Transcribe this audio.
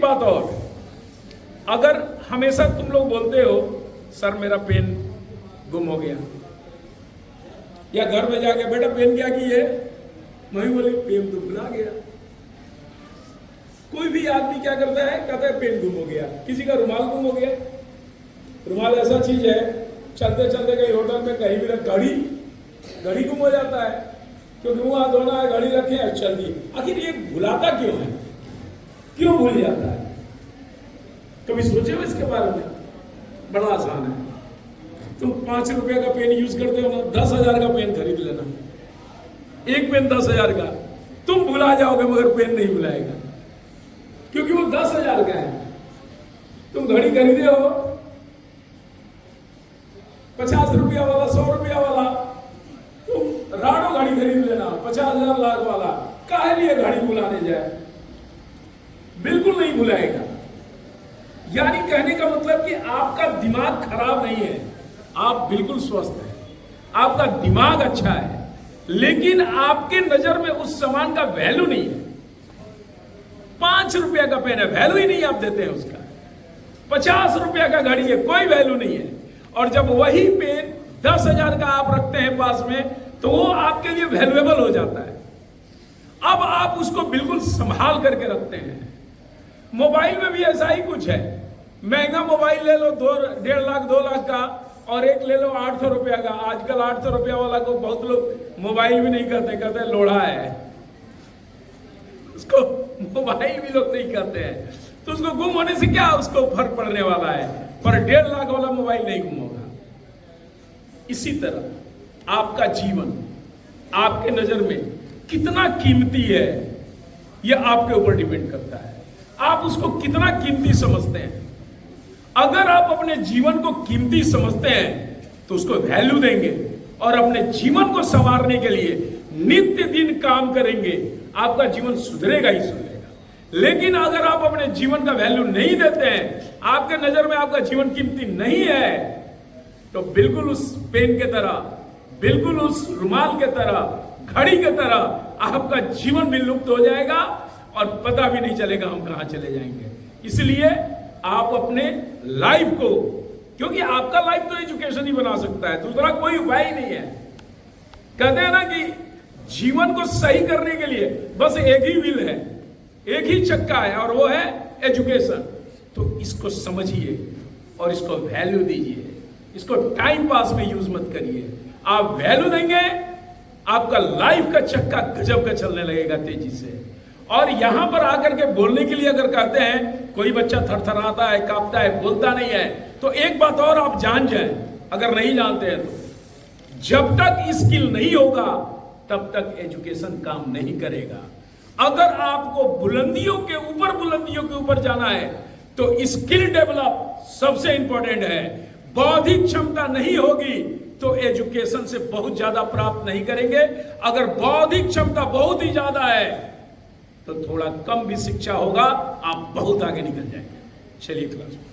बात और, अगर हमेशा तुम लोग बोलते हो सर मेरा पेन गुम हो गया, या घर में जाके बेटा पेन क्या की है, मम्मी बोली पेन तो भुला गया। कोई भी आदमी क्या करता है, कहता है पेन गुम हो गया, किसी का रुमाल गुम हो गया। रुमाल ऐसा चीज है, चलते चलते कहीं होटल में कहीं भी रख, घड़ी गुम हो जाता है, क्योंकि मुंह हाथ धोना है, घड़ी रखे है, चल दी। आखिर ये भुलाता क्यों है, क्यों भूल जाता है? कभी सोचे हो इसके बारे में? बड़ा आसान है, तुम 5 रुपए का पेन यूज करते हो ना, 10,000 का पेन खरीद लेना, एक पेन 10,000 का, तुम भुला जाओगे मगर पेन नहीं भुलाएगा, क्योंकि वो 10,000 का है। तुम घड़ी खरीदे हो 50 रुपया वाला, 100 रुपया वाला, तुम राडो घड़ी खरीद लेना 50,000 लाख वाला, काहे लिए घड़ी भुलाने जाए? बिल्कुल नहीं भुलाएगा। यानी कहने का मतलब कि आपका दिमाग खराब नहीं है, आप बिल्कुल स्वस्थ हैं, आपका दिमाग अच्छा है, लेकिन आपके नजर में उस सामान का वैल्यू नहीं है। 5 रुपया का पेन है, वैल्यू ही नहीं आप देते हैं उसका। 50 रुपया का घड़ी है, कोई वैल्यू नहीं है। और जब वही पेन 10,000 का आप रखते हैं पास में, तो वो आपके लिए वैल्यूएबल हो जाता है। अब आप उसको बिल्कुल संभाल करके रखते हैं। मोबाइल में भी ऐसा ही कुछ है, महंगा मोबाइल ले लो 1.5 लाख 2 लाख का, और एक ले लो 800 रुपया का। आजकल 800 रुपया वाला को बहुत लोग मोबाइल भी नहीं कहते लोढ़ा है, उसको मोबाइल भी लोग नहीं कहते हैं। तो उसको गुम होने से क्या उसको फर्क पड़ने वाला है, पर 1.5 लाख वाला मोबाइल नहीं गुम होगा। इसी तरह आपका जीवन आपके नजर में कितना कीमती है, यह आपके ऊपर डिपेंड करता है, आप उसको कितना कीमती समझते हैं। अगर आप अपने जीवन को कीमती समझते हैं तो उसको वैल्यू देंगे और अपने जीवन को संवारने के लिए नित्य दिन काम करेंगे, आपका जीवन सुधरेगा ही सुधरेगा। लेकिन अगर आप अपने जीवन का वैल्यू नहीं देते हैं, आपके नजर में आपका जीवन कीमती नहीं है, तो बिल्कुल उस पेन के तरह, बिल्कुल उस रुमाल के तरह, घड़ी के तरह आपका जीवन भी लुप्त हो जाएगा और पता भी नहीं चलेगा हम कहां चले जाएंगे। इसलिए आप अपने लाइफ को, क्योंकि आपका लाइफ तो एजुकेशन ही बना सकता है, दूसरा कोई उपाय ही नहीं है। कहते हैं ना कि जीवन को सही करने के लिए बस एक ही व्हील है, एक ही चक्का है, और वो है एजुकेशन। तो इसको समझिए और इसको वैल्यू दीजिए, इसको टाइम पास में यूज मत करिए। आप वैल्यू देंगे, आपका लाइफ का चक्का गजब का चलने लगेगा तेजी से। और यहां पर आकर के बोलने के लिए अगर कहते हैं, कोई बच्चा थरथराता है, कांपता है, बोलता नहीं है, तो एक बात और आप जान जाएं, अगर नहीं जानते हैं तो, जब तक स्किल नहीं होगा तब तक एजुकेशन काम नहीं करेगा। अगर आपको बुलंदियों के ऊपर जाना है तो स्किल डेवलप सबसे इंपॉर्टेंट है। बौद्धिक क्षमता नहीं होगी तो एजुकेशन से बहुत ज्यादा प्राप्त नहीं करेंगे। अगर बौद्धिक क्षमता बहुत ही ज्यादा है तो थोड़ा कम भी शिक्षा होगा, आप बहुत आगे निकल जाएंगे। चलिए क्लास में।